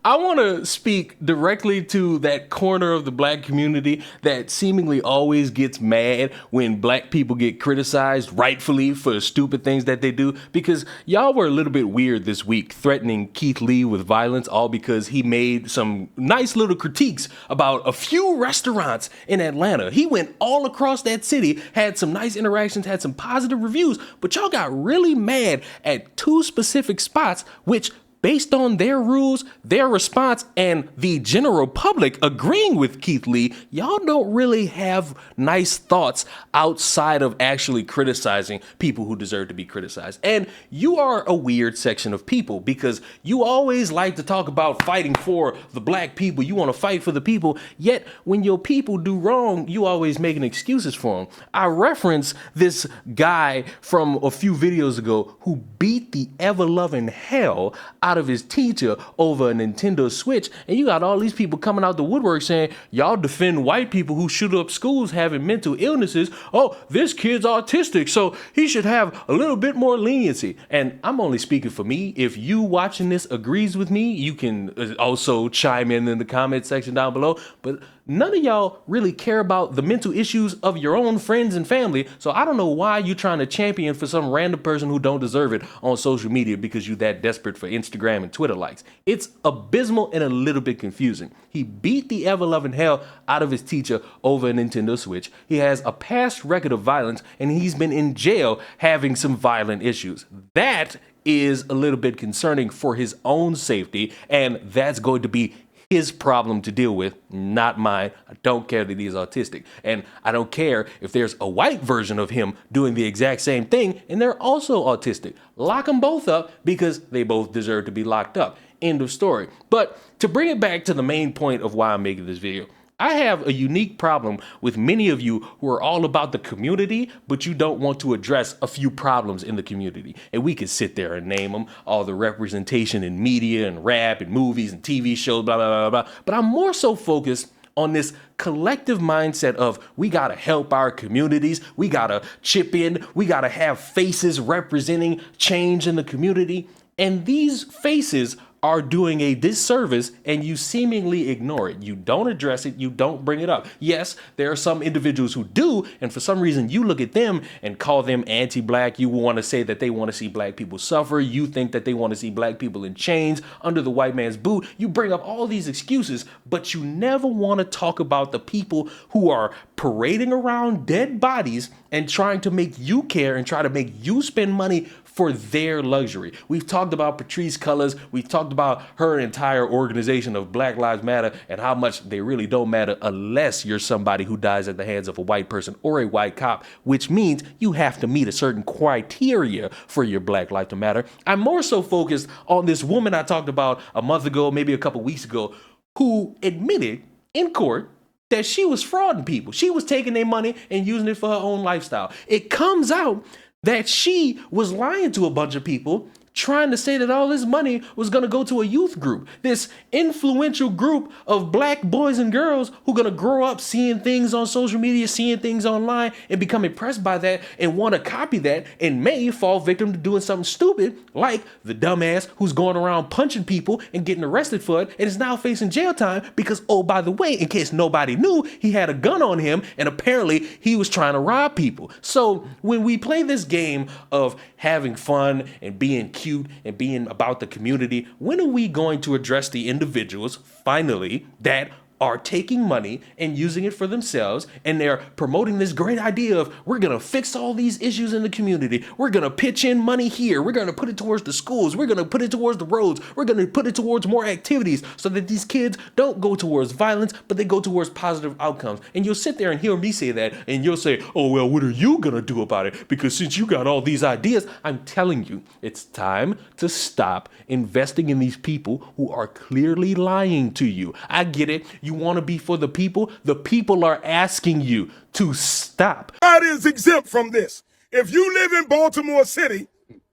I want to speak directly to that corner of the black community that seemingly always gets mad when black people get criticized rightfully for stupid things that they do, because y'all were a little bit weird this week threatening Keith Lee with violence, all because he made some nice little critiques about a few restaurants in Atlanta. He went all across that city, had some nice interactions, had some positive reviews, but y'all got really mad at two specific spots, which based on their rules, their response, and the general public agreeing with Keith Lee, y'all don't really have nice thoughts outside of actually criticizing people who deserve to be criticized. And you are a weird section of people because you always like to talk about fighting for the black people. You want to fight for the people, yet when your people do wrong, you always making excuses for them. I reference this guy from a few videos ago who beat the ever-loving hell out of his teacher over a Nintendo Switch, and you got all these people coming out the woodwork saying y'all defend white people who shoot up schools having mental illnesses. Oh, this kid's autistic, so he should have a little bit more leniency. And I'm only speaking for me. If you watching this agrees with me, you can also chime in the comment section down below. But none of y'all really care about the mental issues of your own friends and family, so I don't know why you trying to champion for some random person who don't deserve it on social media because you that desperate for Instagram and Twitter likes. It's abysmal and a little bit confusing. He beat the ever-loving hell out of his teacher over a Nintendo Switch. He has a past record of violence, and he's been in jail having some violent issues. That is a little bit concerning for his own safety, and that's going to be his problem to deal with, not mine. I don't care that he's autistic. And I don't care if there's a white version of him doing the exact same thing and they're also autistic. Lock them both up because they both deserve to be locked up. End of story. But to bring it back to the main point of why I'm making this video, I have a unique problem with many of you who are all about the community, but you don't want to address a few problems in the community. And we could sit there and name them, all the representation in media and rap and movies and TV shows, blah, blah, blah, blah. But I'm more so focused on this collective mindset of we gotta help our communities, we gotta chip in, we gotta have faces representing change in the community. And these faces are doing a disservice and you seemingly ignore it. You don't address it. You don't bring it up. Yes, there are some individuals who do, and for some reason you look at them and call them anti-black. You want to say that they want to see black people suffer. You think that they want to see black people in chains under the white man's boot. You bring up all these excuses, but you never want to talk about the people who are parading around dead bodies and trying to make you care and try to make you spend money for their luxury. We've talked about Patrisse Cullors. We've talked about her entire organization of Black Lives Matter and how much they really don't matter unless you're somebody who dies at the hands of a white person or a white cop, which means you have to meet a certain criteria for your Black Lives to Matter. I'm more so focused on this woman I talked about a month ago, maybe a couple weeks ago, who admitted in court that she was frauding people. She was taking their money and using it for her own lifestyle. It comes out that she was lying to a bunch of people, trying to say that all this money was going to go to a youth group, this influential group of black boys and girls who are going to grow up seeing things on social media, seeing things online, and become impressed by that and want to copy that and may fall victim to doing something stupid like the dumbass who's going around punching people and getting arrested for it and is now facing jail time because, oh, by the way, in case nobody knew, he had a gun on him and apparently he was trying to rob people. So when we play this game of having fun and being cute and being about the community, when are we going to address the individuals finally that are taking money and using it for themselves, and they're promoting this great idea of we're going to fix all these issues in the community. We're going to pitch in money here. We're going to put it towards the schools. We're going to put it towards the roads. We're going to put it towards more activities so that these kids don't go towards violence, but they go towards positive outcomes. And you'll sit there and hear me say that, and you'll say, oh, well, what are you going to do about it? Because since you got all these ideas, I'm telling you, it's time to stop investing in these people who are clearly lying to you. I get it. You want to be for the people. The people are asking you to stop. God is exempt from this. If you live in Baltimore City,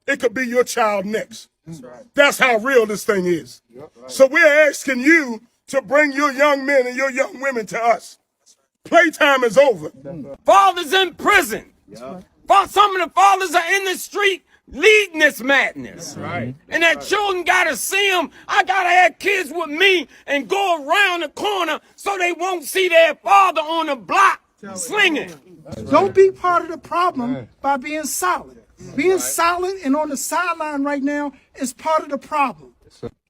it could be your child next. That's right. That's how real this thing is. Yep, right. So we're asking you to bring your young men and your young women to us. Playtime is over. Fathers in prison. Yep. Some of the fathers are in the street leading this madness. That's right. And that children gotta see them. I gotta have kids with me and go around the corner so they won't see their father on the block slinging. Don't be part of the problem by being silent. Being silent and on the sideline right now is part of the problem.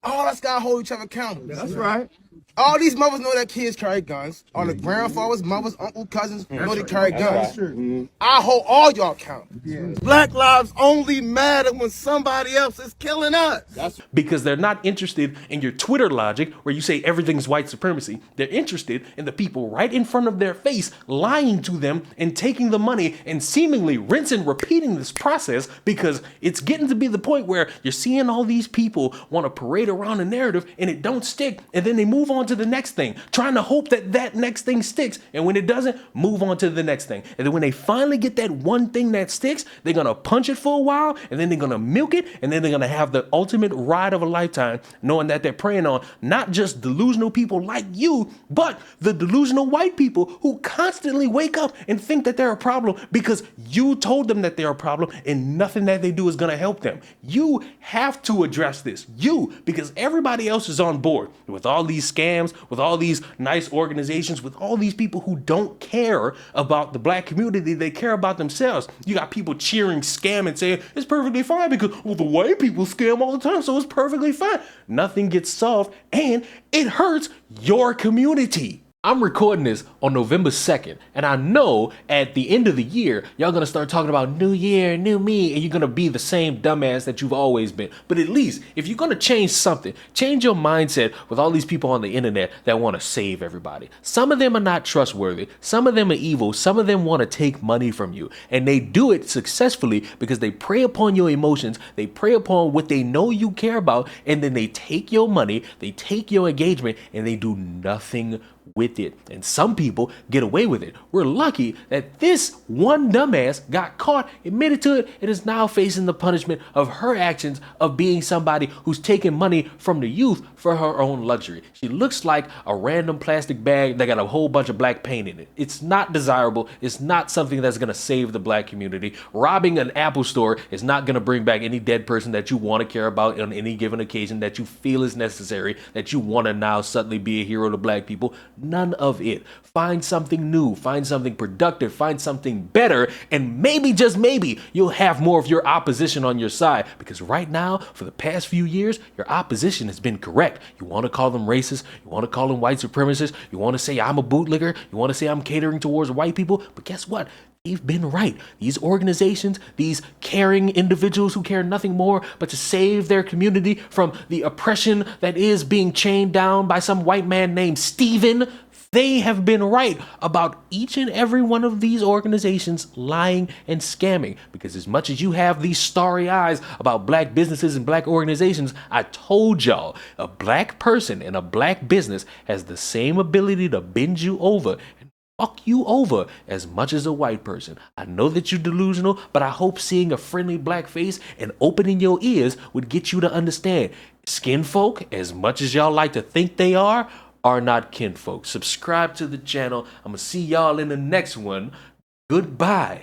All us gotta hold each other accountable. That's right. All these mothers know that kids carry guns. All the grandfathers, mothers, uncles, cousins know they carry guns. I hold all y'all accountable. Black lives only matter when somebody else is killing us. Because they're not interested in your Twitter logic where you say everything's white supremacy. They're interested in the people right in front of their face lying to them and taking the money and seemingly rinse and repeating this process, because it's getting to be the point where you're seeing all these people want to parade around a narrative and it don't stick, and then they move on to the next thing, trying to hope that that next thing sticks, and when it doesn't, move on to the next thing. And then when they finally get that one thing that sticks, they're gonna punch it for a while, and then they're gonna milk it, and then they're gonna have the ultimate ride of a lifetime, knowing that they're preying on not just delusional people like you, but the delusional white people who constantly wake up and think that they're a problem because you told them that they're a problem, and nothing that they do is gonna help them. You have to address this, because everybody else is on board with all these scams, with all these nice organizations, with all these people who don't care about the black community. They care about themselves. You got people cheering scam and saying it's perfectly fine because, well, the white people scam all the time, so it's perfectly fine. Nothing gets solved, and it hurts your community. I'm recording this on November 2nd, and I know at the end of the year, y'all gonna start talking about new year, new me, and you're gonna be the same dumbass that you've always been. But at least, if you're gonna change something, change your mindset with all these people on the internet that wanna save everybody. Some of them are not trustworthy, some of them are evil, some of them wanna take money from you, and they do it successfully because they prey upon your emotions, they prey upon what they know you care about, and then they take your money, they take your engagement, and they do nothing with it. And some people get away with it. We're lucky that this one dumbass got caught, admitted to it, and is now facing the punishment of her actions of being somebody who's taking money from the youth for her own luxury. She looks like a random plastic bag that got a whole bunch of black paint in it. It's not desirable. It's not something that's going to save the black community. Robbing an Apple store is not going to bring back any dead person that you want to care about on any given occasion that you feel is necessary, that you want to now suddenly be a hero to black people. None of it. Find something new, find something productive, find something better, and maybe, just maybe, you'll have more of your opposition on your side. Because right now, for the past few years, your opposition has been correct. You want to call them racist, you want to call them white supremacists, you want to say I'm a bootlegger, you want to say I'm catering towards white people, but guess what? They've been right. These organizations, these caring individuals who care nothing more but to save their community from the oppression that is being chained down by some white man named Steven, they have been right about each and every one of these organizations lying and scamming. Because as much as you have these starry eyes about black businesses and black organizations, I told y'all, a black person in a black business has the same ability to bend you over and fuck you over as much as a white person. I know that you're delusional, but I hope seeing a friendly black face and opening your ears would get you to understand. Skin folk, as much as y'all like to think they are not kinfolk. Subscribe to the channel. I'm gonna see y'all in the next one. Goodbye.